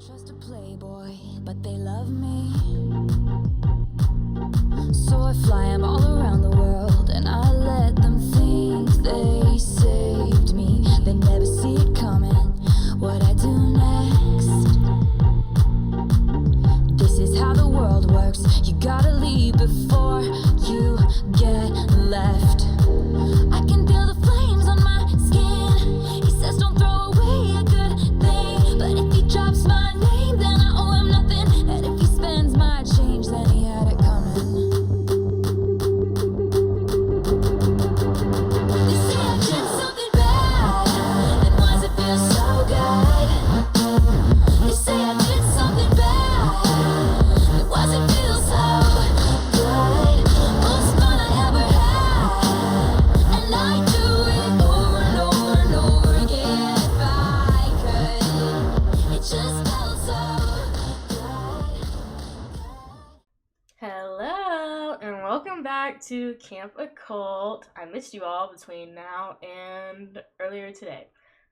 Just a playboy, but they love me. So I fly them all around the world, and I let them think they saved me. They never see it coming, what I do next. This is how the world works. You gotta leave before you get left. I can feel the flames on my skin. He says don't throw away a good thing, but if he drops my name, then I owe him nothing. And if he spends my change, then he had it coming. They say I did something bad, and why does it feel so good? They say I did something bad, and why does it feel so good? Most fun I ever had, and I do it over and over and over again if I could. It just felt so good. Hello, and welcome back to Camp Occult. I missed you all between now and earlier today.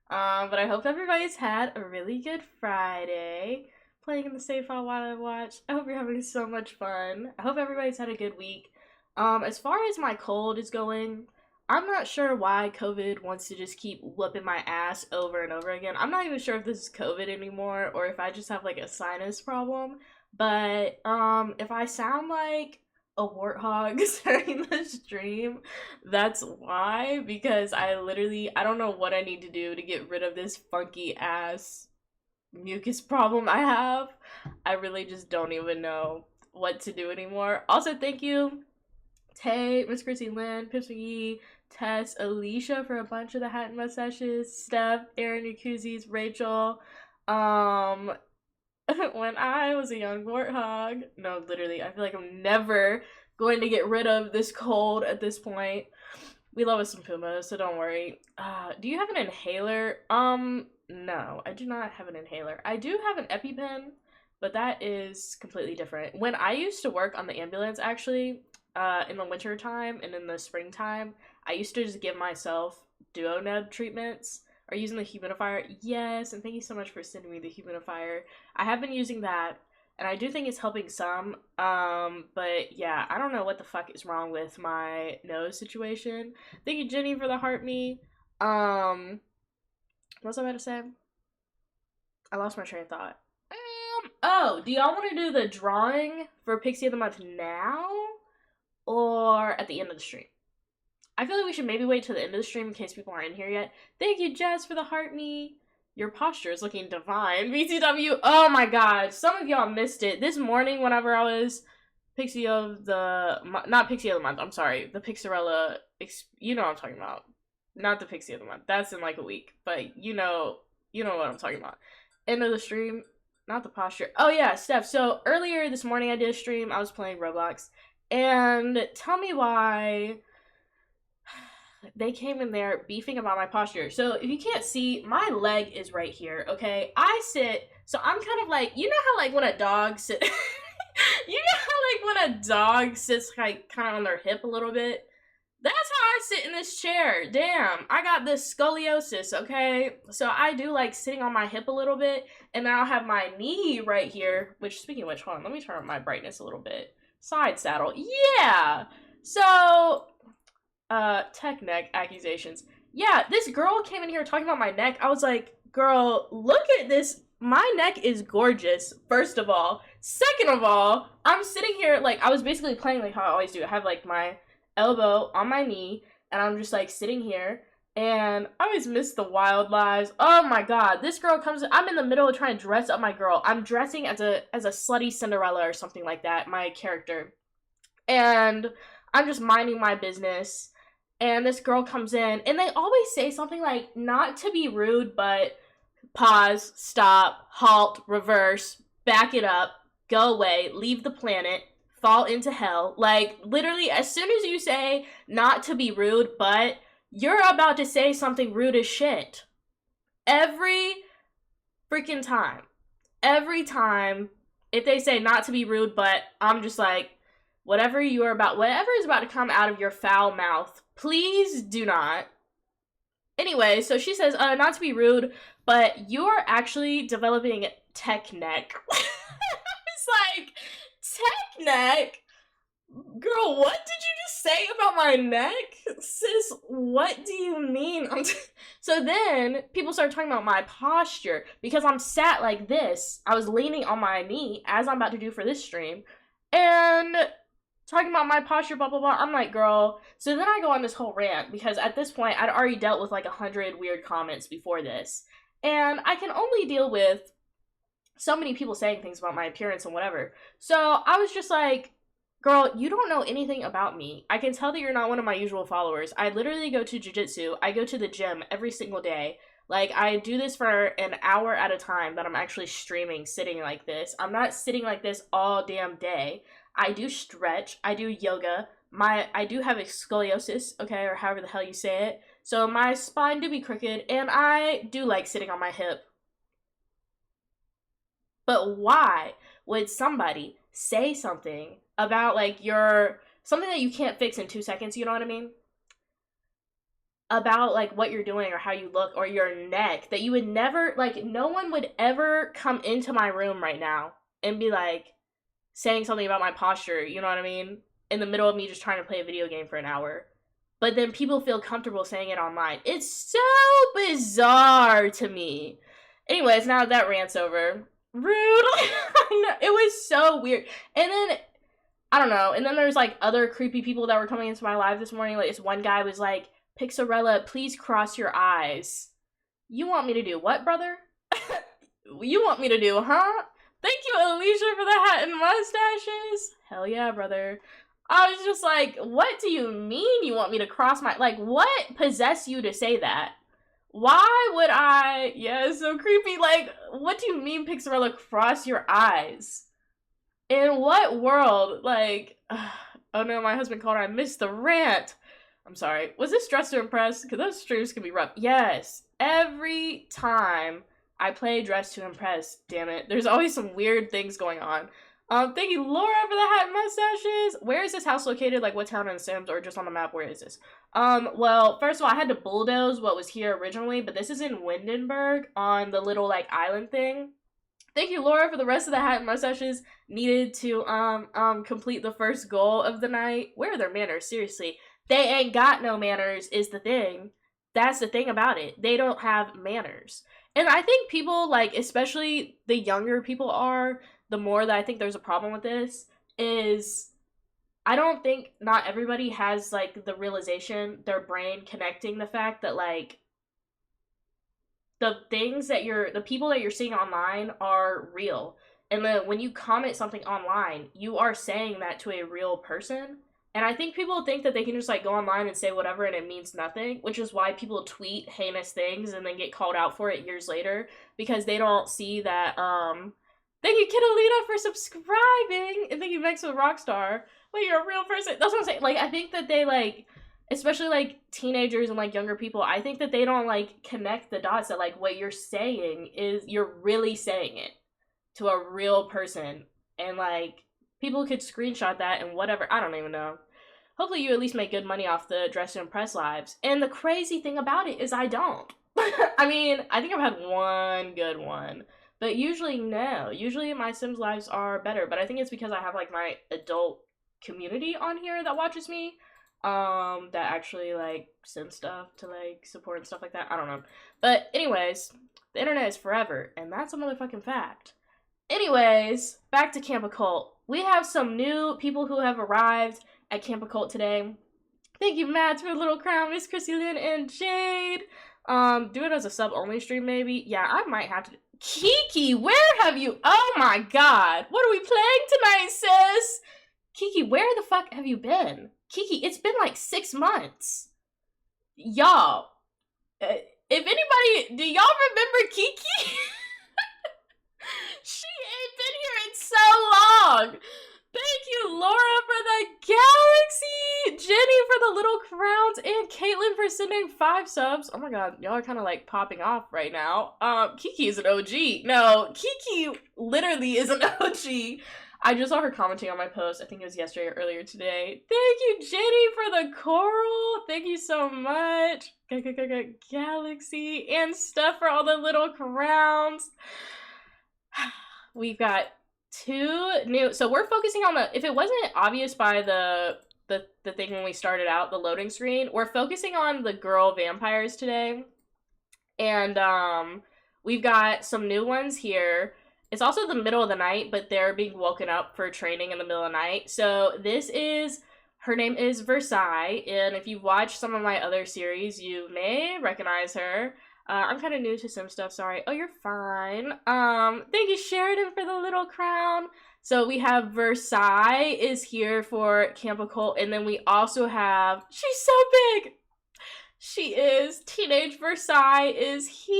But I hope everybody's had a really good Friday playing in the save file while I watch. I hope you're having so much fun. I hope everybody's had a good week. As far as my cold is going, I'm not sure why COVID wants to just keep whooping my ass over and over again. I'm not even sure if this is COVID anymore or if I just have like a sinus problem. But if I sound like a warthog during the stream, that's why, because I don't know what I need to do to get rid of this funky ass mucus problem I have. I really just don't even know what to do anymore. Also, thank you, Tay, Miss Chrissy Lynn, Pips McGee, Tess, Alicia for a bunch of the hat and mustaches, Steph, Aaron Yakuzi's, Rachel, when I was a young warthog. No, literally, I feel like I'm never going to get rid of this cold at this point. We love us some Pumas, so don't worry. Do you have an inhaler? No, I do not have an inhaler. I do have an EpiPen, but that is completely different. When I used to work on the ambulance, actually, in the winter time and in the springtime, I used to just give myself duo-neb treatments. Or using the humidifier. Yes, and thank you so much for sending me the humidifier. I have been using that, and I do think it's helping some. But yeah, I don't know what the fuck is wrong with my nose situation. Thank you, Jenny, for the heart me. What was I about to say? I lost my train of thought. Oh, do y'all want to do the drawing for Pixie of the Month now? Or at the end of the stream? I feel like we should maybe wait till the end of the stream in case people aren't in here yet. Thank you, Jess, for the heart me. Your posture is looking divine. BTW, oh my god, some of y'all missed it. This morning, whenever I was Pixie of the... Not Pixie of the Month, I'm sorry. The Pixarella... You know what I'm talking about. Not the Pixie of the Month. That's in like a week. But you know what I'm talking about. End of the stream. Not the posture. Oh yeah, Steph. So earlier this morning I did a stream. I was playing Roblox. And tell me why... they came in there beefing about my posture. So if you can't see, my leg is right here, okay? I sit, so I'm kind of like, you know how like when a dog sits, you know how like when a dog sits like kind of on their hip a little bit? That's how I sit in this chair. Damn, I got this scoliosis, okay? So I do like sitting on my hip a little bit, and then I'll have my knee right here, which speaking of which, hold on, let me turn up my brightness a little bit. Side saddle, yeah! So... tech neck accusations. Yeah, this girl came in here talking about my neck. I was like, girl, look at this. My neck is gorgeous, first of all. Second of all, I'm sitting here, like, I was basically playing like how I always do. I have, like, my elbow on my knee, and I'm just, like, sitting here, and I always miss the wild lives. Oh, my God. This girl comes, I'm in the middle of trying to dress up my girl. I'm dressing as a slutty Cinderella or something like that, my character. And I'm just minding my business. And this girl comes in, and they always say something like, not to be rude, but pause, stop, halt, reverse, back it up, go away, leave the planet, fall into hell. Like, literally, as soon as you say, not to be rude, but you're about to say something rude as shit. Every freaking time. Every time, if they say not to be rude, but I'm just like, whatever is about to come out of your foul mouth, please do not. Anyway, so she says, not to be rude, but you're actually developing tech neck. It's like, tech neck? Girl, what did you just say about my neck? Sis, what do you mean? So then people start talking about my posture because I'm sat like this. I was leaning on my knee as I'm about to do for this stream and talking about my posture, blah, blah, blah. I'm like, girl. So then I go on this whole rant because at this point I'd already dealt with like 100 weird comments before this. And I can only deal with so many people saying things about my appearance and whatever. So I was just like, girl, you don't know anything about me. I can tell that you're not one of my usual followers. I literally go to jiu-jitsu. I go to the gym every single day. Like, I do this for an hour at a time that I'm actually streaming, sitting like this. I'm not sitting like this all damn day. I do stretch. I do yoga. I do have scoliosis, okay, or however the hell you say it. So my spine do be crooked, and I do like sitting on my hip. But why would somebody say something about like something that you can't fix in 2 seconds, you know what I mean? About like what you're doing or how you look or your neck that you would never, like, no one would ever come into my room right now and be like saying something about my posture, you know what I mean? In the middle of me just trying to play a video game for an hour. But then people feel comfortable saying it online. It's so bizarre to me. Anyways, now that rant's over. Rude. It was so weird. And then I don't know. And then there's like other creepy people that were coming into my live this morning. Like this one guy was like, Pixarella, please cross your eyes. You want me to do what, brother? You want me to do, huh? Thank you, Alicia, for the hat and mustaches. Hell yeah, brother. I was just like, what do you mean you want me to cross my... Like, what possessed you to say that? Why would I... Yeah, it's so creepy. Like, what do you mean, Pixarella, cross your eyes? In what world? Like, oh no, my husband called her. I missed the rant. I'm sorry. Was this Dress to Impress? Because those streams can be rough. Yes. Every time I play Dress to Impress, damn it, there's always some weird things going on. Thank you, Laura, for the hat and mustaches. Where is this house located? Like, what town in The Sims? Or just on the map? Where is this? Well, first of all, I had to bulldoze what was here originally, but this is in Windenburg on the little, like, island thing. Thank you, Laura, for the rest of the hat and mustaches needed to, complete the first goal of the night. Where are their manners? Seriously. They ain't got no manners is the thing. That's the thing about it. They don't have manners. And I think people, like, especially the younger people are, the more that I think there's a problem with this, is I don't think not everybody has, like, the realization, their brain connecting the fact that, like, the things that the people that you're seeing online are real. And then when you comment something online, you are saying that to a real person. And I think people think that they can just, like, go online and say whatever and it means nothing, which is why people tweet heinous things and then get called out for it years later, because they don't see that, thank you, Kitalina, for subscribing, and thank you, Max with Rockstar. Wait, you're a real person. That's what I'm saying. Like, I think that they, like, especially, like, teenagers and, like, younger people, I think that they don't, like, connect the dots that, like, what you're saying is, you're really saying it to a real person, and, like, people could screenshot that and whatever. I don't even know. Hopefully you at least make good money off the Dress to Impress lives. And the crazy thing about it is I don't. I mean, I think I've had one good one. But usually, no. Usually my Sims lives are better. But I think it's because I have, like, my adult community on here that watches me. That actually, like, send stuff to, like, support and stuff like that. I don't know. But anyways, the internet is forever. And that's a motherfucking fact. Anyways, back to Camp Occult. We have some new people who have arrived at Camp Occult today. Thank you, Matt, for the little crown, Miss Chrissy Lynn and Jade. Do it as a sub-only stream, maybe. Yeah, I might have to. Kiki, where have you? Oh my god. What are we playing tonight, sis? Kiki, where the fuck have you been? Kiki, it's been like 6 months. Y'all, if anybody, do y'all remember Kiki? She ain't been here in so long. Thank you, Laura, for the galaxy, Jenny for the little crowns, and Caitlin for sending 5 subs. Oh my god, y'all are kind of like popping off right now. Kiki is an OG. No, Kiki literally is an OG. I just saw her commenting on my post. I think it was yesterday or earlier today. Thank you, Jenny, for the coral. Thank you so much. Galaxy and stuff for all the little crowns. We've got two new. So we're focusing on the. If it wasn't obvious by the thing when we started out, the loading screen, we're focusing on the girl vampires today, and we've got some new ones here. It's also the middle of the night, but they're being woken up for training in the middle of the night. So this is. Her name is Versailles, and if you've watched some of my other series, you may recognize her. I'm kind of new to some stuff, sorry. Oh, you're fine. Thank you, Sheridan, for the little crown. So we have Versailles is here for Camp Occult, and then we also have, she's so big! She is, Teenage Versailles is here!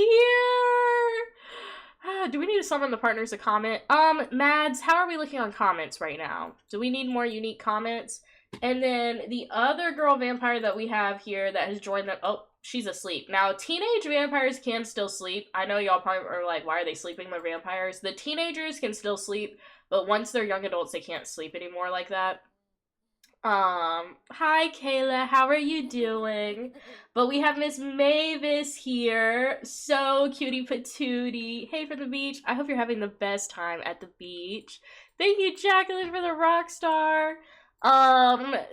Do we need to summon the partners to comment? Mads, how are we looking on comments right now? Do we need more unique comments? And then the other girl vampire that we have here that has joined them, oh, she's asleep. Now, teenage vampires can still sleep. I know y'all probably are like, why are they sleeping? They're vampires. The teenagers can still sleep, but once they're young adults, they can't sleep anymore like that. Hi, Kayla. How are you doing? But we have Miss Mavis here. So cutie patootie. Hey, for the beach. I hope you're having the best time at the beach. Thank you, Jacqueline, for the rock star.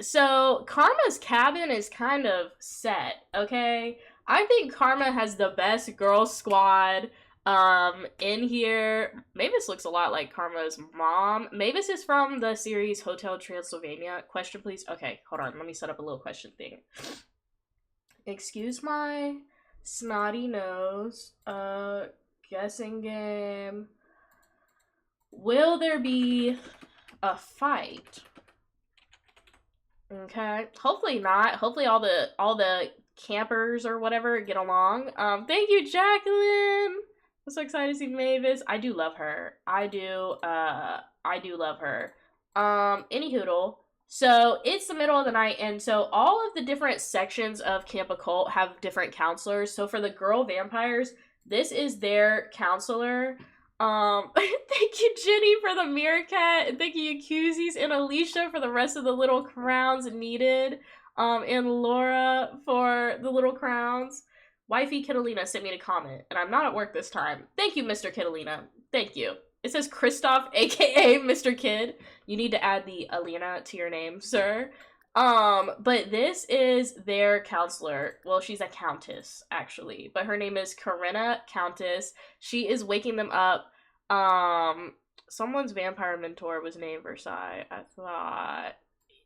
So Karma's cabin is kind of set, okay? I think Karma has the best girl squad, in here. Mavis looks a lot like Karma's mom. Mavis is from the series Hotel Transylvania. Question, please? Okay, hold on. Let me set up a little question thing. Excuse my snotty nose. Guessing game. Will there be a fight? Okay, hopefully not. Hopefully all the campers or whatever get along. Thank you, Jacqueline. I'm so excited to see Mavis. I do love her. I do love her. Any hoodle. So it's the middle of the night, and so all of the different sections of Camp Occult have different counselors. So for the girl vampires, this is their counselor. Thank you, Jenny, for the meerkat, and thank you, Yakuzies, and Alicia for the rest of the little crowns needed, and Laura for the little crowns. Wifey Catalina sent me to comment, and I'm not at work this time. Thank you, Mr. Catalina. Thank you. It says Christoph, aka Mr. Kid. You need to add the Alina to your name, sir. But this is their counselor. Well, she's a countess, actually, but her name is Corinna Countess. She is waking them up. Someone's vampire mentor was named Versailles, I thought.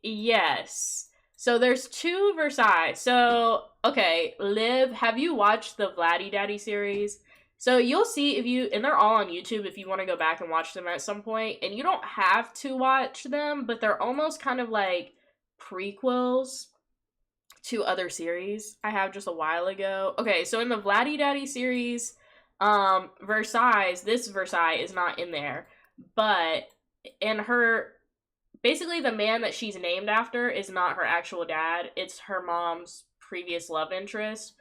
Yes. So there's two Versailles. So, okay, Liv, have you watched the Vladdy Daddy series? So you'll see and they're all on YouTube if you want to go back and watch them at some point. And you don't have to watch them, but they're almost kind of like prequels to other series I have just a while ago. Okay, so in the Vladdy Daddy series, Versailles, this Versailles is not in there, but in her, basically the man that she's named after is not her actual dad, it's her mom's previous love interest,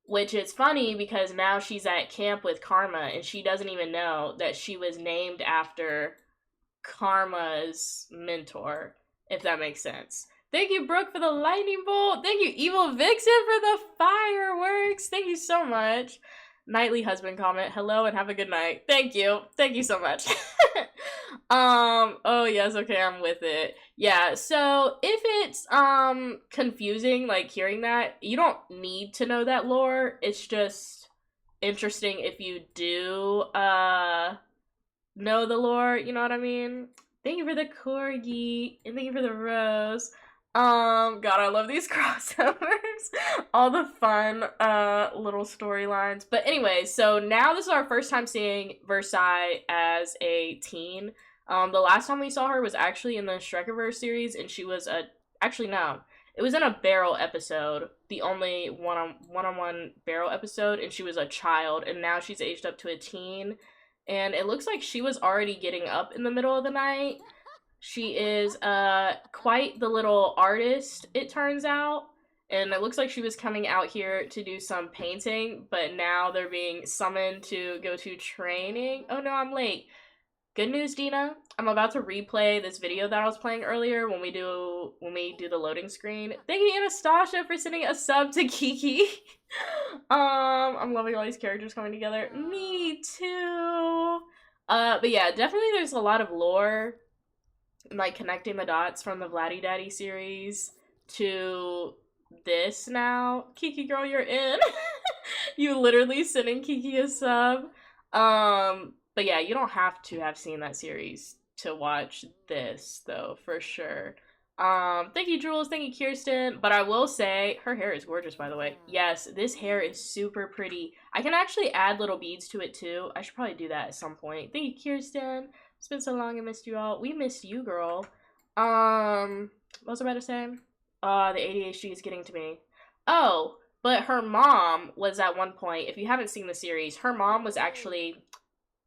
which is funny because now she's at camp with Karma and she doesn't even know that she was named after Karma's mentor, if that makes sense. Thank you, Brooke, for the lightning bolt. Thank you, Evil Vixen, for the fireworks. Thank you so much. Nightly husband comment. Hello and have a good night. Thank you. Thank you so much. Oh yes, okay, I'm with it. Yeah, so if it's confusing, like hearing that, you don't need to know that lore. It's just interesting if you do know the lore, you know what I mean? Thank you for the corgi, and thank you for the rose. God, I love these crossovers. All the fun, little storylines. But anyway, so now this is our first time seeing Versailles as a teen. The last time we saw her was actually in the Shrekiverse series, and she was actually, no. It was in a Barrel episode, the only one-on-one Barrel episode, and she was a child, and now she's aged up to a teen. And it looks like she was already getting up in the middle of the night. She is quite the little artist, it turns out. And it looks like she was coming out here to do some painting, but now they're being summoned to go to training. Oh no, I'm late. Good news, Dina. I'm about to replay this video that I was playing earlier when we do the loading screen. Thank you, Anastasia, for sending a sub to Kiki. I'm loving all these characters coming together. Me too. But yeah, definitely there's a lot of lore, like connecting the dots from the Vladdy Daddy series to this now. Kiki girl, you're in. You literally sending Kiki a sub. But yeah, you don't have to have seen that series to watch this though, for sure. Thank you, Jules. Thank you, Kirsten. But I will say, her hair is gorgeous, by the way. Yes, this hair is super pretty. I can actually add little beads to it too. I should probably do that at some point. Thank you, Kirsten. It's been so long. I missed you all. We missed you, girl. What was I about to say? The ADHD is getting to me. Oh, but her mom was at one point, if you haven't seen the series, her mom was actually,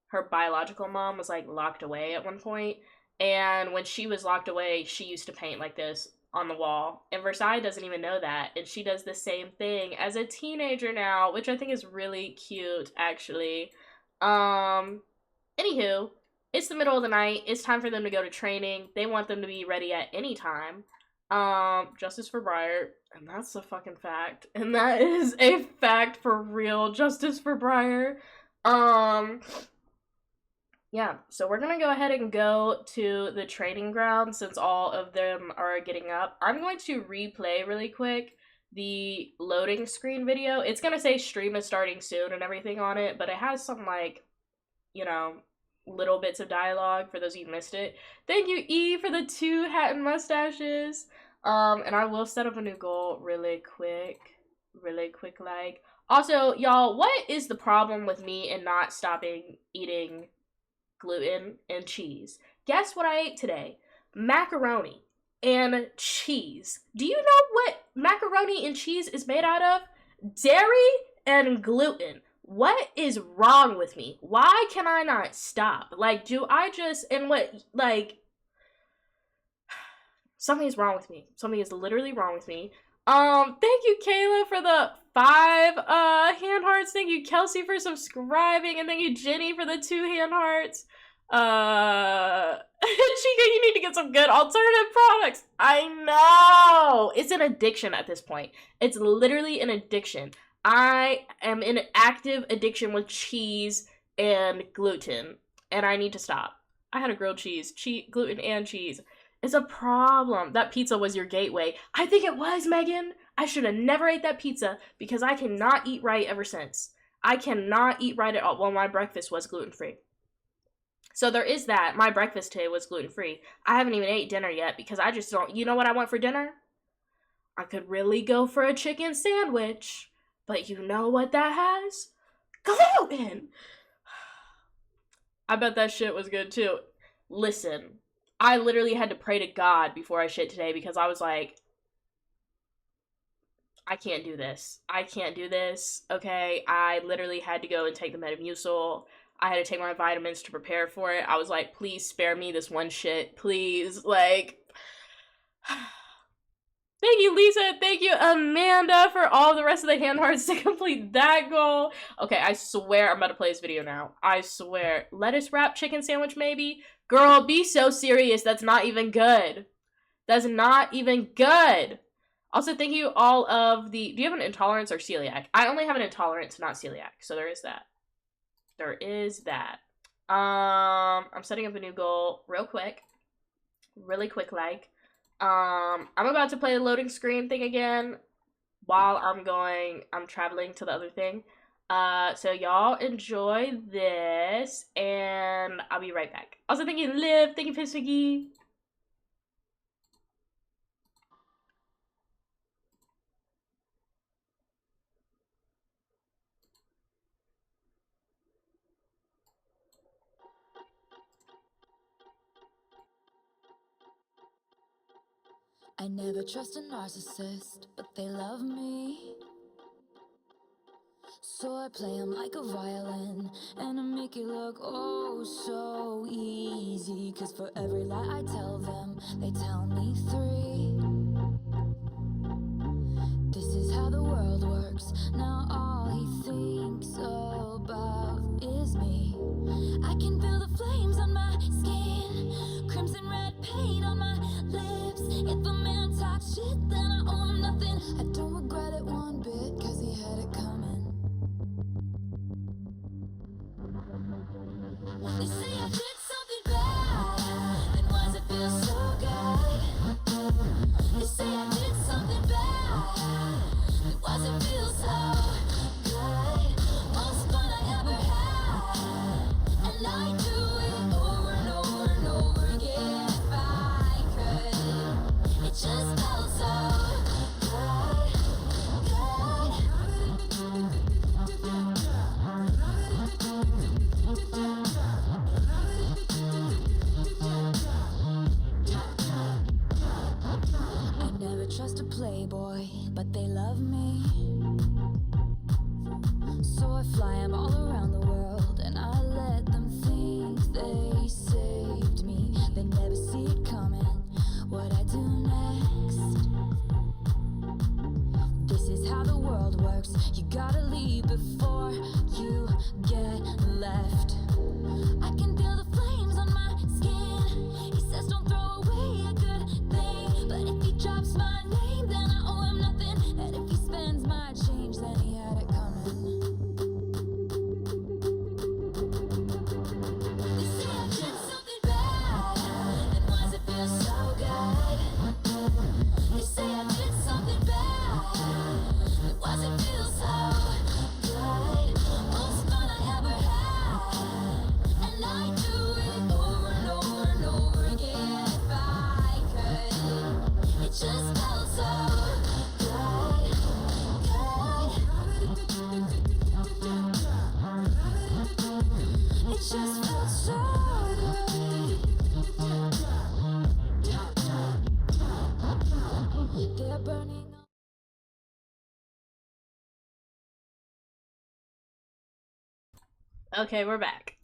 her biological mom was like locked away at one point. And when she was locked away, she used to paint like this on the wall. And Versailles doesn't even know that. And she does the same thing as a teenager now, which I think is really cute, actually. Anywho, it's the middle of the night. It's time for them to go to training. They want them to be ready at any time. Justice for Briar. And that's a fucking fact. And that is a fact for real. Justice for Briar. Yeah, so we're gonna go ahead and go to the training ground since all of them are getting up. I'm going to replay really quick the loading screen video. It's gonna say stream is starting soon and everything on it, but it has some, like, you know, little bits of dialogue for those of you who missed it. Thank you, E, for the 2 hat and mustaches. And I will set up a new goal really quick, like. Also, y'all, what is the problem with me and not stopping eating gluten and cheese? Guess what I ate today? Macaroni and cheese. Do you know what macaroni and cheese is made out of? Dairy and gluten. What is wrong with me? Why can I not stop? Like, do I just, and what, like, something is wrong with me. Something is literally wrong with me. Thank you, Kayla, for the 5 hand hearts. Thank you, Kelsey, for subscribing, and thank you, Jenny, for the 2 hand hearts. Chica, you need to get some good alternative products. I know! It's an addiction at this point. It's literally an addiction. I am in active addiction with cheese and gluten, and I need to stop. I had a grilled cheese, gluten and cheese. It's a problem. That pizza was your gateway. I think it was, Megan. I should have never ate that pizza because I cannot eat right ever since. I cannot eat right at all. Well, my breakfast was gluten-free. So there is that. My breakfast today was gluten-free. I haven't even ate dinner yet because I just don't... You know what I want for dinner? I could really go for a chicken sandwich. But you know what that has? Gluten! I bet that shit was good too. Listen, I literally had to pray to God before I shit today because I was like, I can't do this. I can't do this, okay? I literally had to go and take the Metamucil. I had to take my vitamins to prepare for it. I was like, please spare me this one shit. Please, like... Thank you, Lisa. Thank you, Amanda, for all the rest of the hand hearts to complete that goal. Okay, I swear I'm about to play this video now. I swear. Lettuce wrap chicken sandwich, maybe? Girl, be so serious. That's not even good. That's not even good. Also, thank you all of the... Do you have an intolerance or celiac? I only have an intolerance, not celiac. So there is that. There is that. I'm setting up a new goal real quick. Really quick, like. I'm about to play the loading screen thing again while I'm traveling to the other thing. So y'all enjoy this, and I'll be right back. Also, thank you, Liv. Thank you, Piswiggy. I never trust a narcissist, but they love me. So I play them like a violin, and I make it look oh so easy. Cause for every lie I tell them, they tell me 3. This is how the world works. Now all he thinks about is me. I can feel the flames on my skin, crimson red paint on my lips. If a man talks shit, then I owe him nothing. I don't regret it one bit, cause he had it coming. They say playboy, but they love me. So I fly 'em all around the world, and I let them think they saved me. They never see it coming, what I do next. This is how the world works. You gotta leave before you get left. I can feel the flames on my skin. He says don't throw away a good thing, but if he drops my name, then I owe him nothing. And if he spends my change, then he had it coming. They say I did something bad, and why does it feel so good? They say I did something bad, and why does it feel so good? Most fun I ever had, and I do it over and over and over again if I could. It just felt so good, good. It just felt so good. They're burning up. Okay, we're back.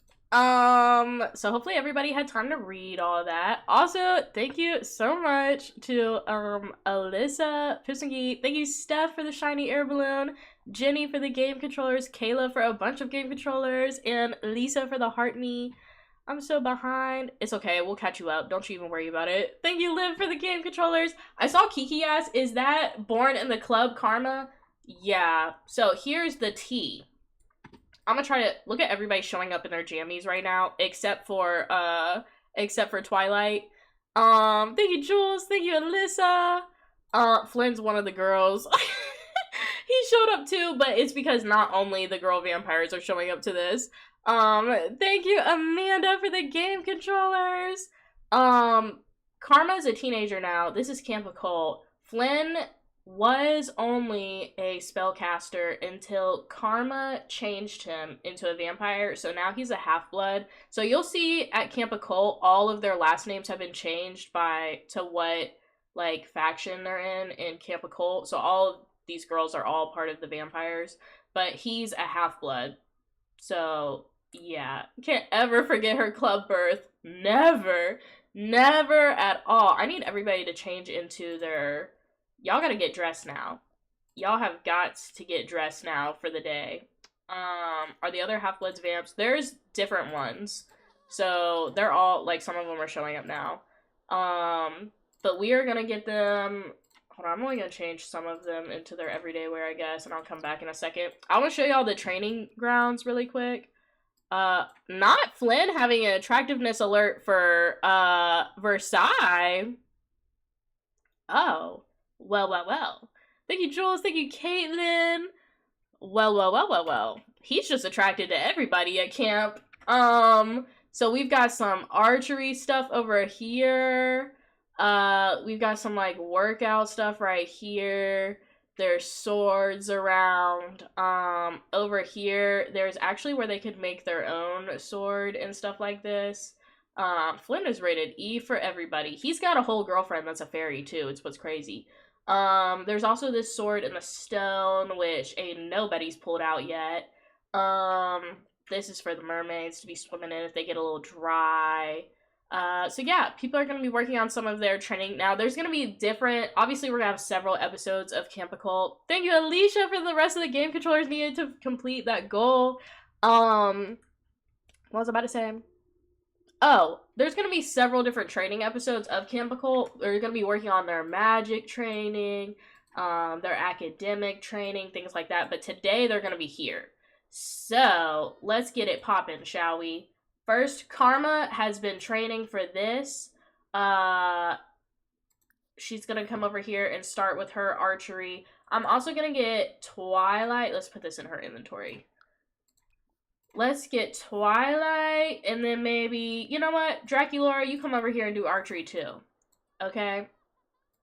So hopefully everybody had time to read all of that. Also, thank you so much to Alyssa, Pissingy. Thank you, Steph, for the shiny air balloon, Jenny for the game controllers, Kayla for a bunch of game controllers, and Lisa for the heart knee. I'm so behind. It's okay, we'll catch you up. Don't you even worry about it. Thank you, Liv, for the game controllers. I saw Kiki ask, is that Born in the Club Karma? Yeah. So here's the tea. I'm gonna try to look at everybody showing up in their jammies right now, except for Twilight. Thank you, Jules. Thank you, Alyssa. Flynn's one of the girls. He showed up too, but it's because not only the girl vampires are showing up to this. Thank you, Amanda, for the game controllers. Karma's a teenager now. This is Camp Occult. Flynn was only a spellcaster until Karma changed him into a vampire, so now he's a half-blood. So you'll see at Camp Occult, all of their last names have been changed to what, like, faction they're in Camp Occult. So all of these girls are all part of the vampires, but he's a half-blood. So, yeah. Can't ever forget her club birth. Never. Never at all. I need everybody to change into their... Y'all gotta get dressed now. Y'all have got to get dressed now for the day. Are the other Half-Bloods vamps? There's different ones. So, they're all, like, some of them are showing up now. But we are gonna get them... Hold on, I'm only gonna change some of them into their everyday wear, I guess, and I'll come back in a second. I want to show y'all the training grounds really quick. Not Flynn having an attractiveness alert for, Versailles. Oh. Well. Thank you, Jules. Thank you, Caitlin. Well. He's just attracted to everybody at camp. So we've got some archery stuff over here. We've got some, like, workout stuff right here. There's swords around. Over here, there's actually where they could make their own sword and stuff like this. Flynn is rated E for everybody. He's got a whole girlfriend that's a fairy, too. It's what's crazy. There's also this sword in the stone, which ain't nobody's pulled out yet. This is for the mermaids to be swimming in if they get a little dry. So yeah, people are going to be working on some of their training. Now, there's going to be different... Obviously, we're going to have several episodes of Camp Occult. Thank you, Alicia, for the rest of the game controllers needed to complete that goal. What was I about to say? Oh, there's going to be several different training episodes of Camp Occult. They're going to be working on their magic training, their academic training, things like that. But today, they're going to be here. So, let's get it popping, shall we? First, Karma has been training for this. She's going to come over here and start with her archery. I'm also going to get Twilight. Let's put this in her inventory. Let's get Twilight, and then maybe, you know what, Draculaura, you come over here and do archery too. Okay?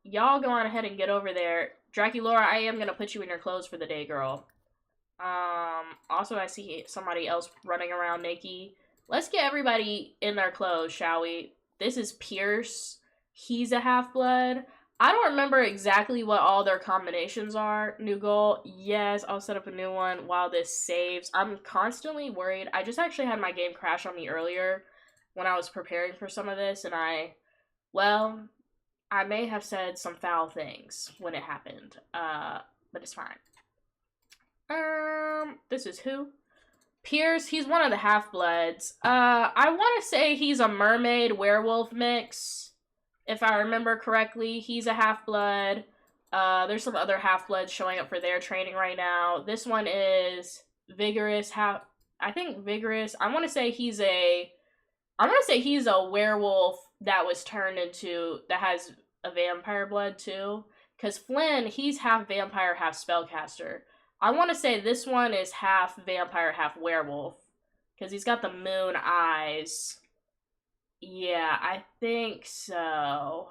Y'all go on ahead and get over there. Draculaura, I am going to put you in your clothes for the day, girl. Also, I see somebody else running around naked. Let's get everybody in their clothes, shall we? This is Pierce. He's a half-blood. I don't remember exactly what all their combinations are. New goal. Yes, I'll set up a new one while this saves. I'm constantly worried. I just actually had my game crash on me earlier when I was preparing for some of this, and well, I may have said some foul things when it happened. But it's fine. This is who? Pierce, he's one of the half-bloods. I want to say he's a mermaid-werewolf mix. If I remember correctly, he's a half-blood. There's some other half-bloods showing up for their training right now. This one is Vigorous. I think Vigorous. I want to say he's a werewolf that was turned into, that has a vampire blood too. Because Flynn, he's half vampire, half spellcaster. I want to say this one is half vampire, half werewolf. Because he's got the moon eyes. Yeah, I think so.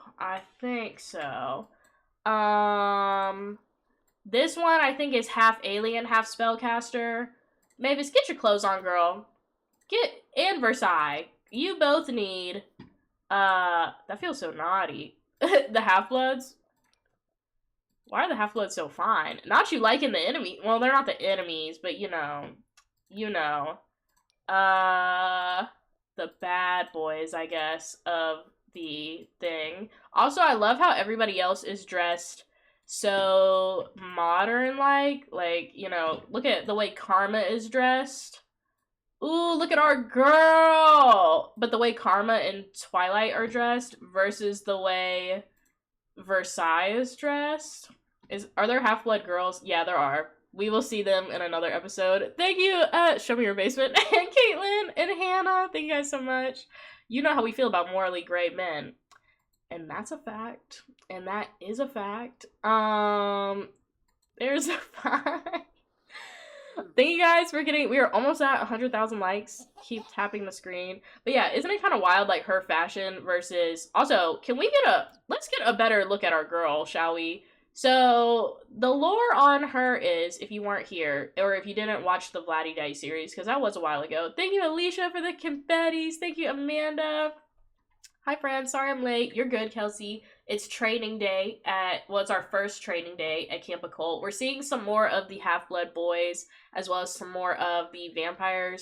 This one I think is half alien, half spellcaster. Mavis, get your clothes on, girl. And Versailles. You both need, that feels so naughty. The half-bloods? Why are the half-bloods so fine? Not you liking the enemy. Well, they're not the enemies, but you know. The bad boys, I guess, of the thing. Also, I love how everybody else is dressed so modern-like. Like, you know, look at the way Karma is dressed. Ooh, look at our girl! But the way Karma and Twilight are dressed versus the way Versailles is dressed. Are there half-blood girls? Yeah, there are. We will see them in another episode. Thank you, Show Me Your Basement, and Caitlin, and Hannah. Thank you guys so much. You know how we feel about morally gray men. And that's a fact. And that is a fact. There's a fact. Thank you guys for we are almost at 100,000 likes. Keep tapping the screen. But yeah, isn't it kind of wild, like, her fashion versus... Also, let's get a better look at our girl, shall we? So, the lore on her is, if you weren't here, or if you didn't watch the Vladdy Day series, because that was a while ago. Thank you, Alicia, for the confettis. Thank you, Amanda. Hi, friends. Sorry I'm late. You're good, Kelsey. It's training day it's our first training day at Camp Occult. We're seeing some more of the half-blood boys, as well as some more of the vampire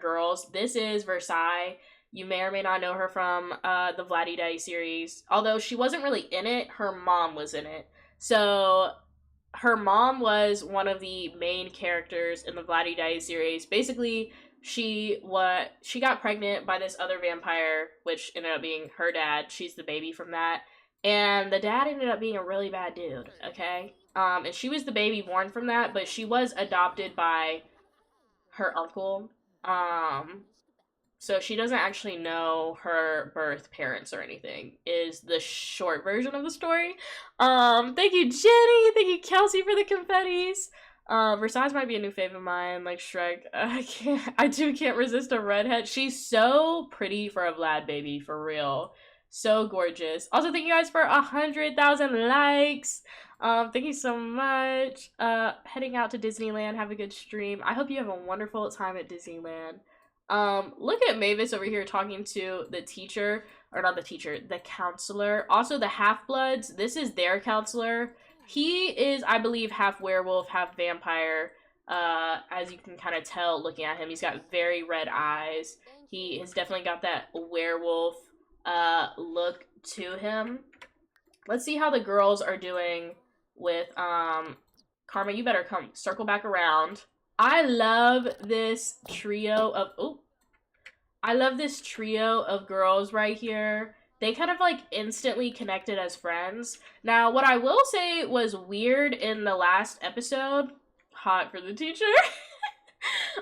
girls. This is Versailles. You may or may not know her from the Vladdy Day series. Although she wasn't really in it, her mom was in it. So, her mom was one of the main characters in the Vladdy Day series. Basically, she got pregnant by this other vampire, which ended up being her dad. She's the baby from that. And the dad ended up being a really bad dude, okay? And she was the baby born from that, but she was adopted by her uncle. So she doesn't actually know her birth parents or anything, is the short version of the story. Thank you, Jenny! Thank you, Kelsey, for the confettis! Versailles might be a new fave of mine, like Shrek. I can't resist a redhead. She's so pretty for a Vlad baby, for real. So gorgeous. Also, thank you guys for 100,000 likes. Thank you so much. Heading out to Disneyland. Have a good stream. I hope you have a wonderful time at Disneyland. Look at Mavis over here talking to the teacher, or not the teacher, the counselor. Also, the half-bloods, this is their counselor. He is, I believe, half werewolf, half vampire. As you can kind of tell looking at him, he's got very red eyes. He has definitely got that werewolf look to him. Let's see how the girls are doing with Karma. You better circle back around. I love this trio of girls right here. They kind of like instantly connected as friends. Now, what I will say was weird in the last episode, hot for the teacher.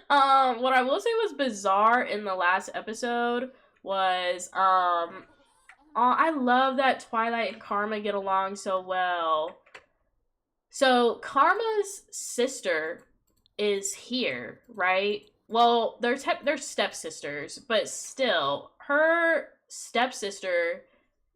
What I will say was bizarre in the last episode was, I love that Twilight and Karma get along so well. So, Karma's sister is here, right? Well, they're stepsisters, but still, her stepsister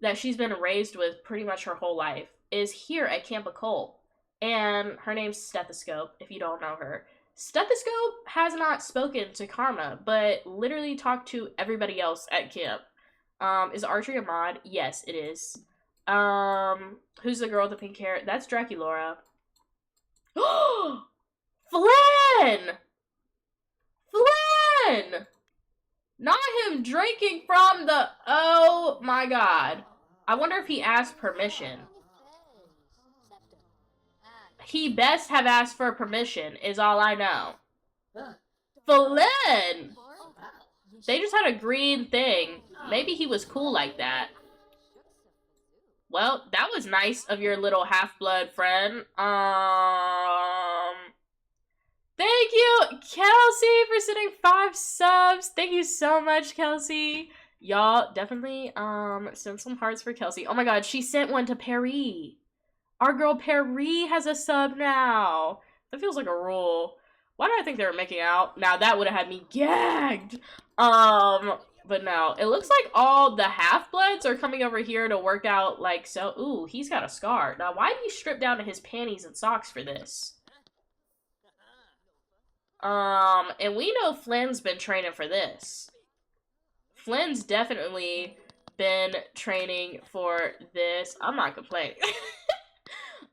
that she's been raised with pretty much her whole life is here at Camp Occult, and her name's Stethoscope, if you don't know her. Stethoscope has not spoken to Karma, but literally talked to everybody else at camp. Is archery a mod? Yes, it is. Who's the girl with the pink hair? That's Draculaura. Flynn! Flynn! Not him drinking from the... Oh my god. I wonder if he asked permission. He best have asked for permission, is all I know. Flynn! They just had a green thing. Maybe he was cool like that. Well, that was nice of your little half-blood friend. Thank you, Kelsey, for sending 5 subs. Thank you so much, Kelsey. Y'all definitely send some hearts for Kelsey. Oh my god, she sent one to Perry. Our girl Perry has a sub now. That feels like a rule. Why did I think they were making out? Now that would have had me gagged. But no, it looks like all the half-bloods are coming over here to work out like so. Ooh, he's got a scar. Now, why did he strip down to his panties and socks for this? And we know Flynn's been training for this. Flynn's definitely been training for this. I'm not complaining.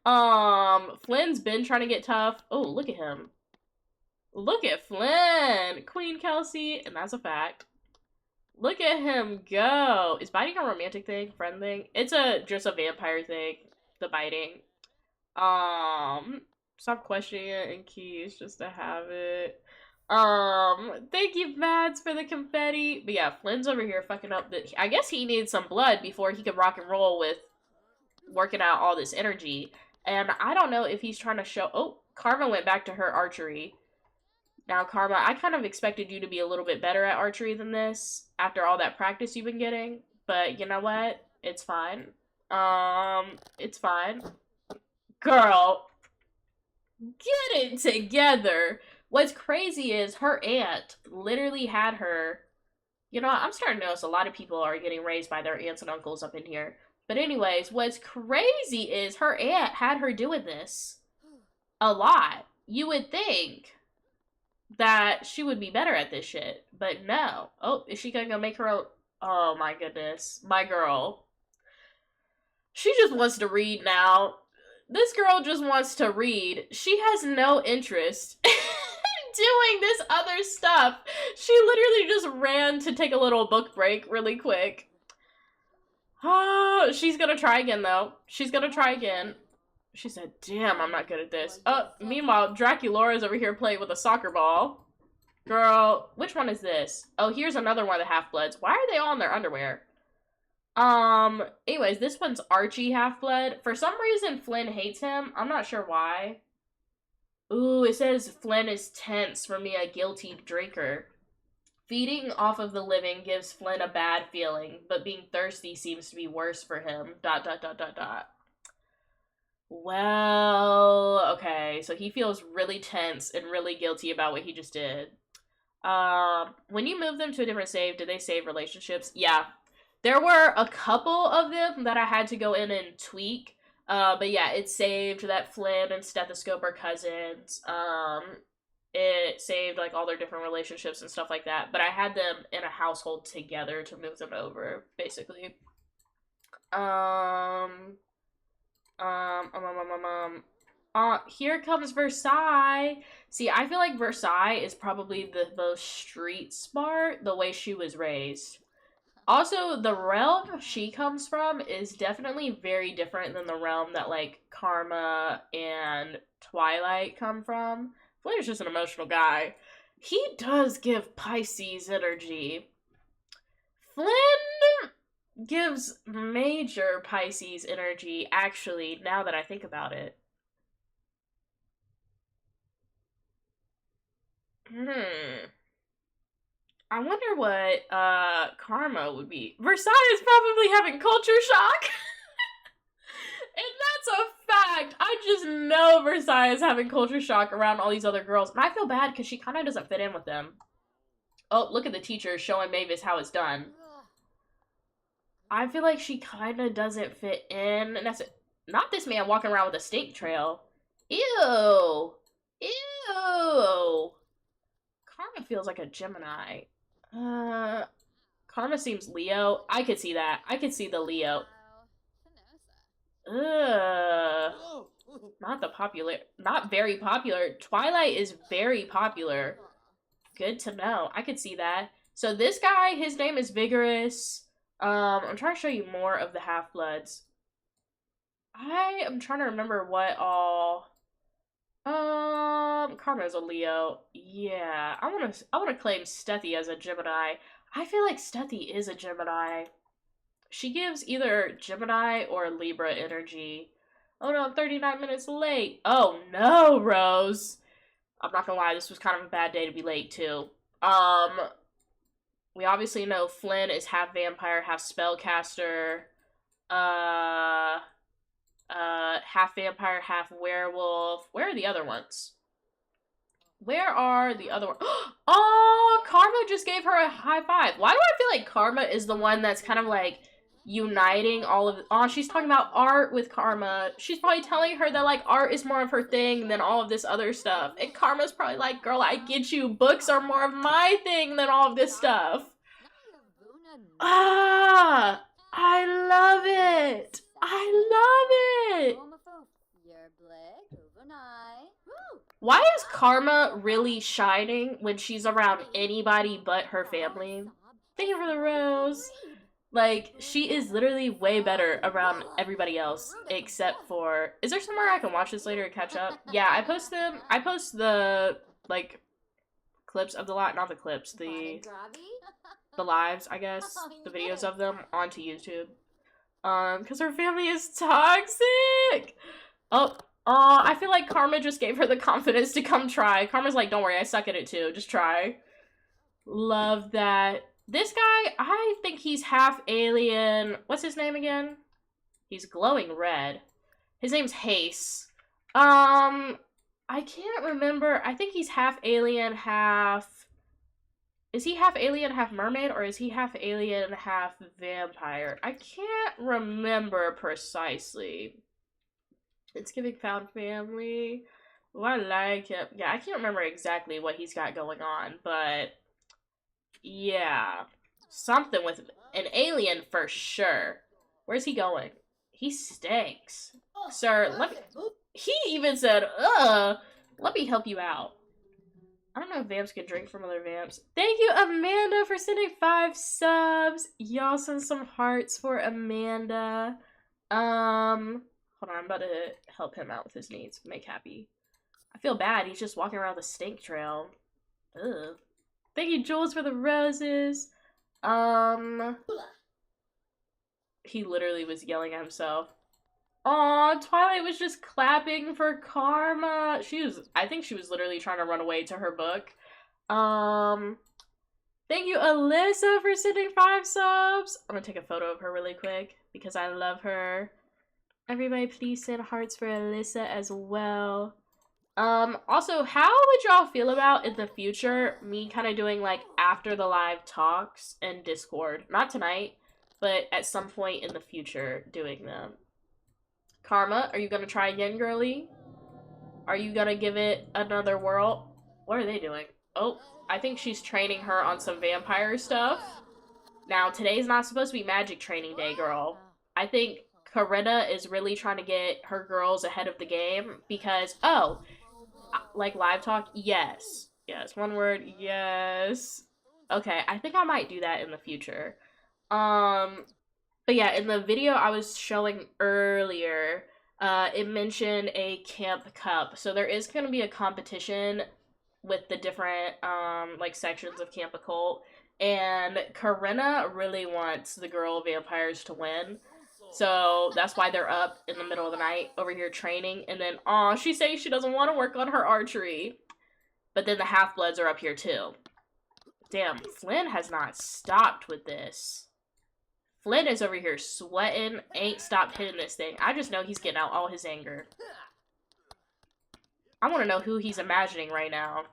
Flynn's been trying to get tough. Oh, look at him. Look at Flynn! Queen Kelsey, and that's a fact. Look at him go. Is biting a romantic thing? Friend thing? It's just a vampire thing. The biting. Stop questioning it and keys just to have it. Thank you, Mads, for the confetti. But yeah, Flynn's over here fucking up. I guess he needs some blood before he could rock and roll with working out all this energy. And I don't know if he's trying to show... Oh, Karma went back to her archery. Now, Karma, I kind of expected you to be a little bit better at archery than this after all that practice you've been getting. But you know what? It's fine. It's fine. Girl, get it together. What's crazy is her aunt literally had her... You know, I'm starting to notice a lot of people are getting raised by their aunts and uncles up in here. But anyways, what's crazy is her aunt had her doing this a lot. You would think that she would be better at this shit, but no. Oh, is she gonna go make her own? Oh my goodness. My girl. She just wants to read now. This girl just wants to read. She has no interest in doing this other stuff. She literally just ran to take a little book break really quick. Oh, she's gonna try again though. She's gonna try again. She said, damn, I'm not good at this. Meanwhile, Draculaura's over here playing with a soccer ball. Girl, which one is this? Oh, here's another one of the half-bloods. Why are they all in their underwear? Anyways, this one's Archie half-blood. For some reason, Flynn hates him. I'm not sure why. Ooh, it says Flynn is tense for me, a guilty drinker. Feeding off of the living gives Flynn a bad feeling, but being thirsty seems to be worse for him. ... Well, okay, so he feels really tense and really guilty about what he just did. When you move them to a different save, did they save relationships? Yeah. There were a couple of them that I had to go in and tweak. But yeah, it saved that Flynn and Stethoscope are cousins. It saved, like, all their different relationships and stuff like that. But I had them in a household together to move them over, basically. Here comes Versailles. See, I feel like Versailles is probably the most street smart, the way she was raised. Also, the realm she comes from is definitely very different than the realm that, like, Karma and Twilight come from. Flynn is just an emotional guy. He does give Pisces energy. Flynn gives major Pisces energy, actually, now that I think about it. I wonder what Karma would be. Versailles is probably having culture shock. And that's a fact. I just know Versailles is having culture shock around all these other girls. And I feel bad because she kind of doesn't fit in with them. Oh, look at the teacher showing Mavis how it's done. I feel like she kind of doesn't fit in. And that's it. Not this man walking around with a stink trail. Ew. Ew. Karma feels like a Gemini. Karma seems Leo. I could see that. I could see the Leo. Ugh. Not very popular. Twilight is very popular. Good to know. I could see that. So this guy, his name is Vigorous. I'm trying to show you more of the Half-Bloods. I am trying to remember what all. Karma's a Leo. Yeah, I wanna claim Stethi as a Gemini. I feel like Stethi is a Gemini. She gives either Gemini or Libra energy. Oh no, I'm 39 minutes late. Oh no, Rose. I'm not gonna lie, this was kind of a bad day to be late too. We obviously know Flynn is half vampire, half spellcaster. Half vampire, half werewolf. Where are the other ones? Where are the other ones? Oh, Karma just gave her a high five. Why do I feel like Karma is the one that's kind of like uniting all of... Oh, she's talking about art with Karma. She's probably telling her that, like, art is more of her thing than all of this other stuff. And Karma's probably like, girl, I get you. Books are more of my thing than all of this stuff. Ah, I love it. I love it. Why is Karma really shining when she's around anybody but her family? Thank you for the rose. Like, she is literally way better around everybody else, except for... Is there somewhere I can watch this later and catch up? Yeah, I post the, like, clips of the lot, not the clips, the lives, I guess, the videos of them onto YouTube. Because her family is toxic! Oh, I feel like Karma just gave her the confidence to come try. Karma's like, don't worry, I suck at it too, just try. Love that. This guy, I think he's half alien. What's his name again? He's glowing red. His name's Hace. I can't remember. I think he's half alien, half... Is he half alien, half mermaid, or is he half alien, half vampire? I can't remember precisely. It's giving found family. Oh, I like it. Yeah, I can't remember exactly what he's got going on, but... Yeah, something with an alien for sure. Where's he going? He stinks. Sir, let me... He even said, let me help you out. I don't know if vamps can drink from other vamps. Thank you, Amanda, for sending 5 subs. Y'all send some hearts for Amanda. Hold on, I'm about to help him out with his needs. Make happy. I feel bad. He's just walking around the stink trail. Ugh. Thank you, Jules, for the roses. He literally was yelling at himself. Aw, Twilight was just clapping for Karma. I think she was literally trying to run away to her book. Thank you, Alyssa, for sending 5 subs. I'm gonna take a photo of her really quick because I love her. Everybody, please send hearts for Alyssa as well. Also, how would y'all feel about in the future me kind of doing like after the live talks and Discord? Not tonight, but at some point in the future doing them. Karma, are you gonna try again, girly? Are you gonna give it another whirl? What are they doing? Oh, I think she's training her on some vampire stuff. Now, today's not supposed to be magic training day, girl. I think Corinna is really trying to get her girls ahead of the game because, oh, like live talk? Yes. Yes, one word, yes. Okay, I think I might do that in the future. But yeah, in the video I was showing earlier, it mentioned a Camp Cup. So there is going to be a competition with the different, like, sections of Camp Occult. And Corinna really wants the girl vampires to win. So that's why they're up in the middle of the night over here training. And then, aw, she's saying she doesn't want to work on her archery. But then the Half-Bloods are up here too. Damn, Flynn has not stopped with this. Flynn is over here sweating, ain't stopped hitting this thing. I just know he's getting out all his anger. I want to know who he's imagining right now.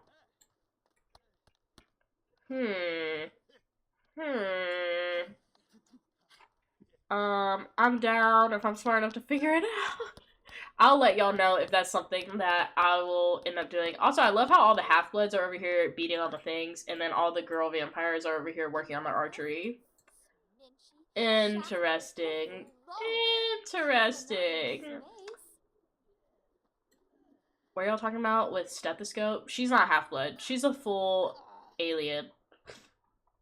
I'm down if I'm smart enough to figure it out. I'll let y'all know if that's something that I will end up doing. Also, I love how all the Half-Bloods are over here beating on the things, and then all the girl vampires are over here working on their archery. Interesting. Interesting. What are y'all talking about with stethoscope? She's not half-blood. She's a full alien.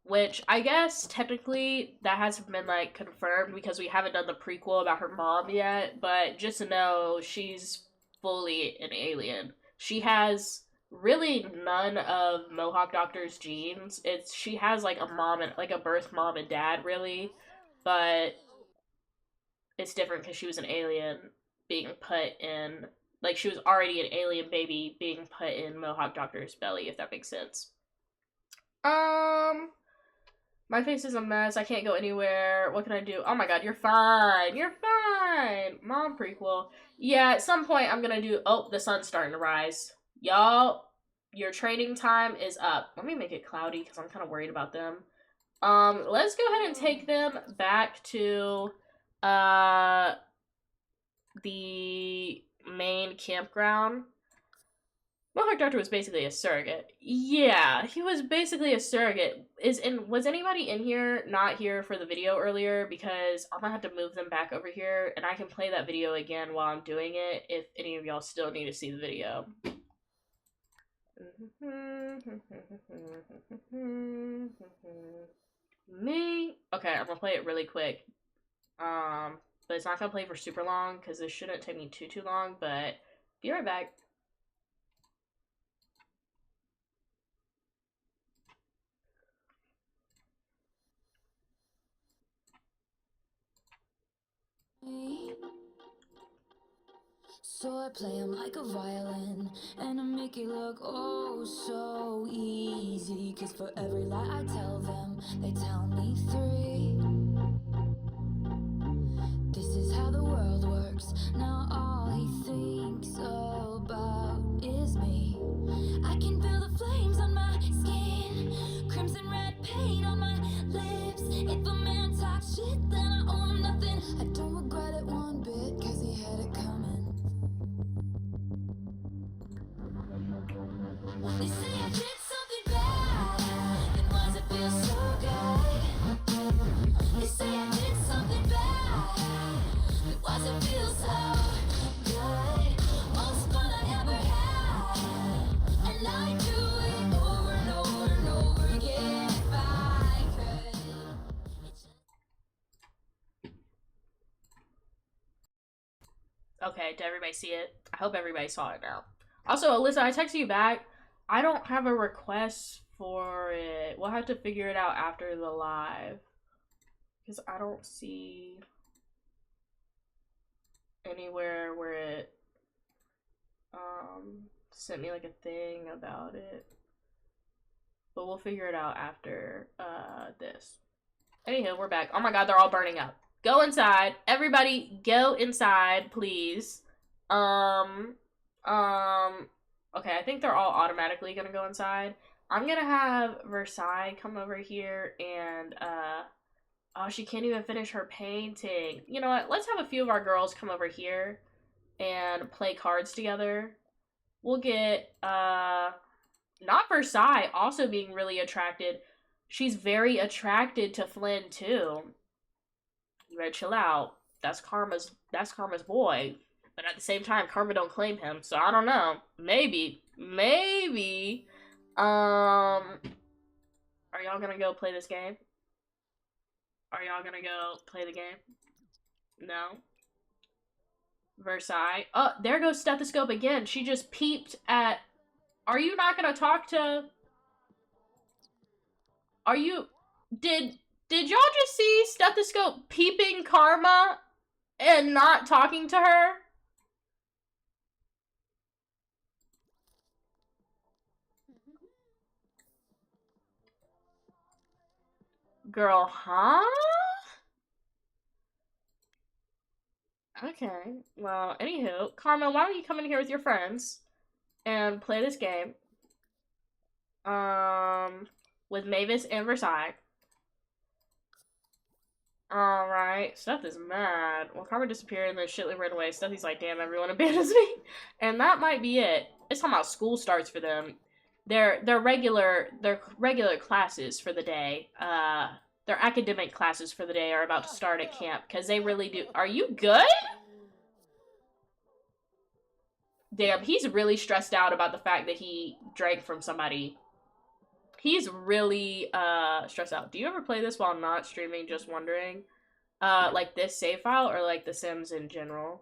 Which, I guess, technically, that hasn't been, like, confirmed because we haven't done the prequel about her mom yet, but just to know, she's fully an alien. She has really none of Mohawk Doctor's genes. She has, like, a mom and, like, a birth mom and dad, really, but it's different because she was an alien being put in, like, she was already an alien baby being put in Mohawk Doctor's belly, if that makes sense. My face is a mess. I can't go anywhere. What can I do? Oh my god, you're fine. You're fine. Mom prequel. Yeah, at some point I'm gonna do... Oh, the sun's starting to rise. Y'all, your training time is up. Let me make it cloudy because I'm kind of worried about them. Let's go ahead and take them back to, the main campground. Mohawk Doctor was basically a surrogate. Yeah, he was basically a surrogate. Was anybody in here not here for the video earlier? Because I'm gonna have to move them back over here, and I can play that video again while I'm doing it if any of y'all still need to see the video. Me? Okay, I'm gonna play it really quick. But it's not gonna play for super long because this shouldn't take me too long, but be right back. So I play him like a violin, and I make it look oh so easy. Cause for every lie I tell them, they tell me 3. This is how the world works. Now all he thinks about is me. I can feel the flames on my skin, crimson red paint on my lips. If a man talks shit, then I owe him nothing. I don't regret it one bit, cause he had it coming. They say I did something bad, and why does it feel so good? They say I did something bad, but why does it feel so good? Most fun I ever had, and I do it over and over and over again if I could. Okay, did everybody see it? I hope everybody saw it now. Also, Alyssa, I texted you back. I don't have a request for it. We'll have to figure it out after the live. Because I don't see anywhere where it sent me like a thing about it. But we'll figure it out after this. Anywho, we're back. Oh my god, they're all burning up. Go inside. Everybody go inside, please. Okay, I think they're all automatically gonna go inside. I'm gonna have Versailles come over here and, oh, she can't even finish her painting. You know what? Let's have a few of our girls come over here and play cards together. We'll get, not Versailles also being really attracted. She's very attracted to Flynn, too. You better chill out. That's Karma's boy. But at the same time, Karma don't claim him, so I don't know. Maybe. Are y'all gonna go play this game? Are y'all gonna go play the game? No? Versailles. Oh, there goes Stethoscope again. She just peeped at... Are you not gonna talk to... Are you... Did y'all just see Stethoscope peeping Karma and not talking to her? Girl, huh? Okay. Well, anywho, Karma, why don't you come in here with your friends and play this game? With Mavis and Versailles. Alright, Steph is mad. Well, Karma disappeared and then Shitley ran away. Stephy's like, damn, everyone abandons me. And that might be it. It's talking about school starts for them. Their regular classes for the day. their academic classes for the day are about to start at camp, because they really do. Are you good? Damn, he's really stressed out about the fact that he drank from somebody. He's really stressed out. Do you ever play this while not streaming, just wondering? Like this save file or like The Sims in general?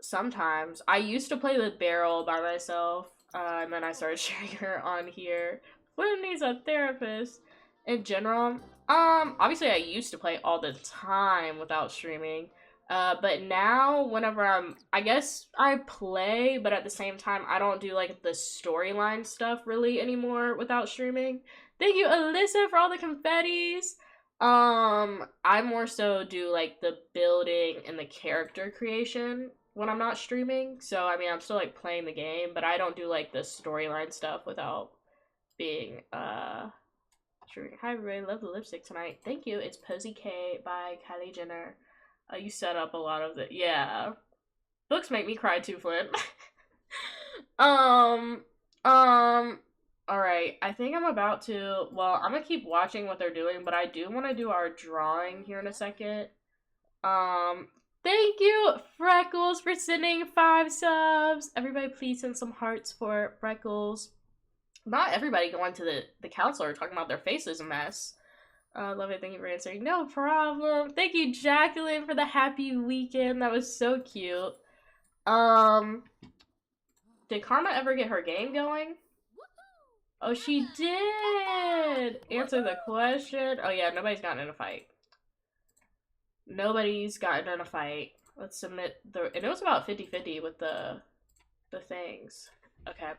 Sometimes. I used to play with Beryl by myself, and then I started sharing her on here. Flynn needs a therapist. In general, obviously I used to play all the time without streaming. But now, whenever I guess I play, but at the same time, I don't do, like, the storyline stuff really anymore without streaming. Thank you, Alyssa, for all the confettis. I more so do, like, the building and the character creation when I'm not streaming. So, I mean, I'm still, like, playing the game, but I don't do, like, the storyline stuff without being, streaming. Hi, everybody. Love the lipstick tonight. Thank you. It's Posy K by Kylie Jenner. You set up a lot of the, yeah. Books make me cry too, Flynn. Alright, I think I'm about to, well, I'm gonna keep watching what they're doing, but I do want to do our drawing here in a second. Thank you, Freckles, for sending 5 subs. Everybody please send some hearts for Freckles. Not everybody going to the counselor talking about their face is a mess. Love it. Thank you for answering. No problem. Thank you, Jacqueline, for the happy weekend. That was so cute. Did Karma ever get her game going? Oh, she did. Answer the question. Oh, yeah. Nobody's gotten in a fight. Nobody's gotten in a fight. Let's submit the... And it was about 50-50 with the things. Okay.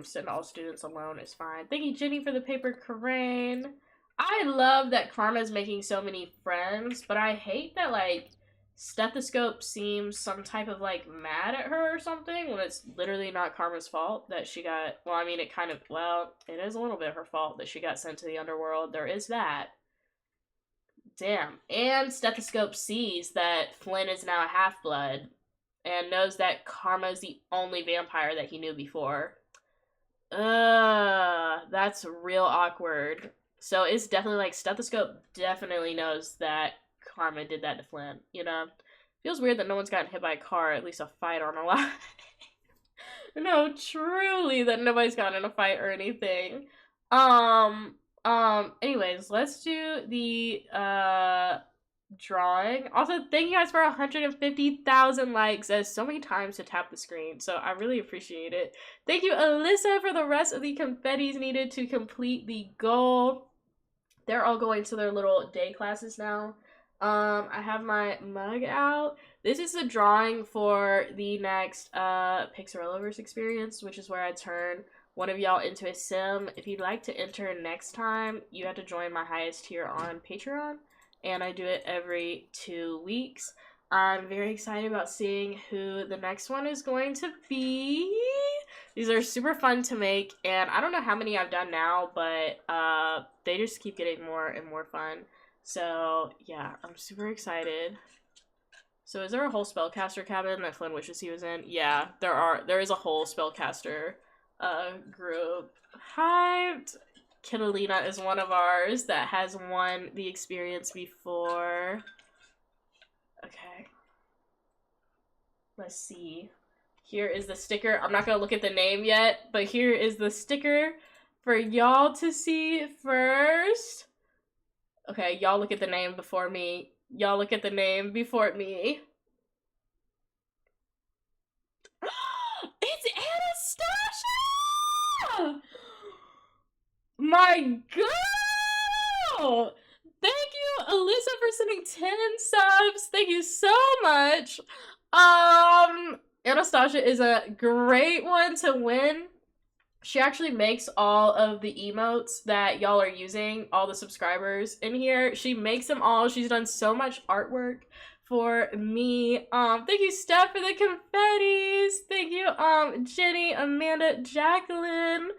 Send all students alone is fine. Thank you, Jenny, for the paper crane. I love that Karma's making so many friends, but I hate that, like, Stethoscope seems some type of, like, mad at her or something when it's literally not Karma's fault that she got, well, I mean, it kind of, well, it is a little bit her fault that she got sent to the underworld. There is that. Damn. And Stethoscope sees that Flynn is now a half-blood and knows that Karma is the only vampire that he knew before. That's real awkward. So it's definitely, like, Stethoscope definitely knows that Karma did that to Flynn, you know? Feels weird that no one's gotten hit by a car, at least a fight on a lot. No, truly that nobody's gotten in a fight or anything. Anyways, let's do the, drawing. Also, thank you guys for 150,000 likes. That's so many times to tap the screen, so I really appreciate it. Thank you, Alyssa, for the rest of the confettis needed to complete the goal. They're all going to their little day classes now. I have my mug out. This is the drawing for the next Pixarelloverse experience, which is where I turn one of y'all into a sim. If you'd like to enter next time, you have to join my highest tier on Patreon. And I do it every 2 weeks. I'm very excited about seeing who the next one is going to be. These are super fun to make, and I don't know how many I've done now, but they just keep getting more and more fun. So, yeah, I'm super excited. So is there a whole spellcaster cabin that Flynn wishes he was in? Yeah, there is a whole spellcaster group. Hyped! Kitalina is one of ours that has won the experience before. Okay. Let's see. Here is the sticker. I'm not gonna look at the name yet, but here is the sticker for y'all to see first. Okay, y'all look at the name before me. Y'all look at the name before me. It's Anastasia! My girl! Thank you, Alyssa, for sending 10 subs. Thank you so much. Anastasia is a great one to win. She actually makes all of the emotes that y'all are using, all the subscribers in here. She makes them all. She's done so much artwork for me. Thank you, Steph, for the confettis. Thank you, Jenny, Amanda, Jacqueline.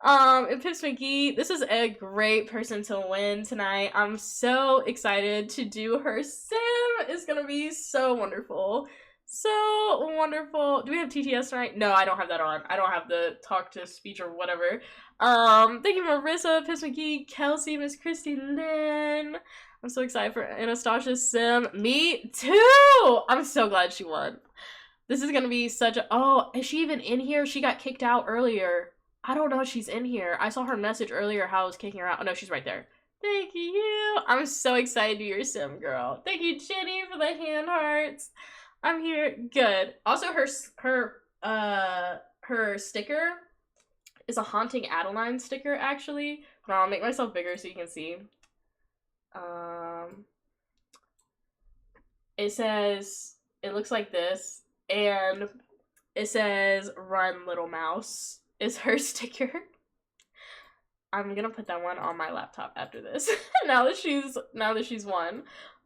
And Pips McGee, this is a great person to win tonight. I'm so excited to do her sim. It's gonna be so wonderful. So wonderful. Do we have TTS tonight? No, I don't have that on. I don't have the talk to speech or whatever. Thank you, Marissa, Piss McGee, Kelsey, Miss Christy Lynn. I'm so excited for Anastasia's sim. Me too! I'm so glad she won. This is gonna be such a... Oh, is she even in here? She got kicked out earlier. I don't know if she's in here. I saw her message earlier how I was kicking her out. Oh, no, she's right there. Thank you. I'm so excited to be your sim, girl. Thank you, Jenny, for the hand hearts. I'm here. Good. Also, her sticker is a Haunting Adeline sticker, actually. But I'll make myself bigger so you can see. It says... It looks like this. And it says, "Run, little mouse," is her sticker. I'm gonna put that one on my laptop after this. now that she's won.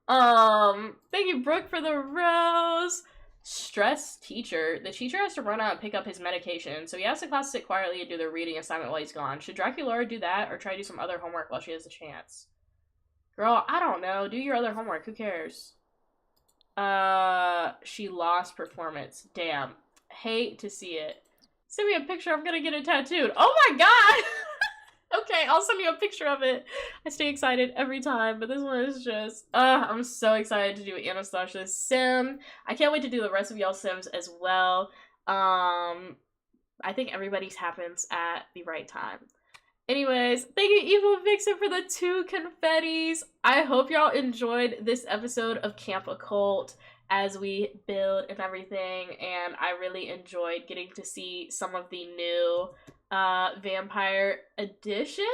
Thank you, Brooke, for the rose. Stress teacher. The teacher has to run out and pick up his medication, so he asks the class to sit quietly and do their reading assignment while he's gone. Should Draculaura do that or try to do some other homework while she has the chance? Girl, I don't know. Do your other homework. Who cares? She lost performance. Damn. Hate to see it. Send me a picture. I'm gonna get it tattooed. Oh my god! Okay, I'll send you a picture of it. I stay excited every time, but this one is just... I'm so excited to do Anastasia's sim. I can't wait to do the rest of y'all's sims as well. I think everybody's happens at the right time. Anyways, thank you, Evil Vixen, for the 2 confettis. I hope y'all enjoyed this episode of Camp Occult as we build and everything, and I really enjoyed getting to see some of the new vampire additions.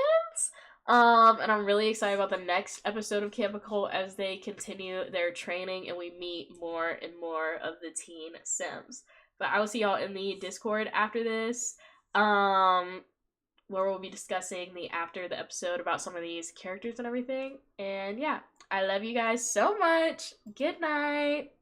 And I'm really excited about the next episode of Camp Occult as they continue their training and we meet more and more of the teen sims. But I will see y'all in the Discord after this. Where we'll be discussing after the episode about some of these characters and everything. And yeah, I love you guys so much. Good night.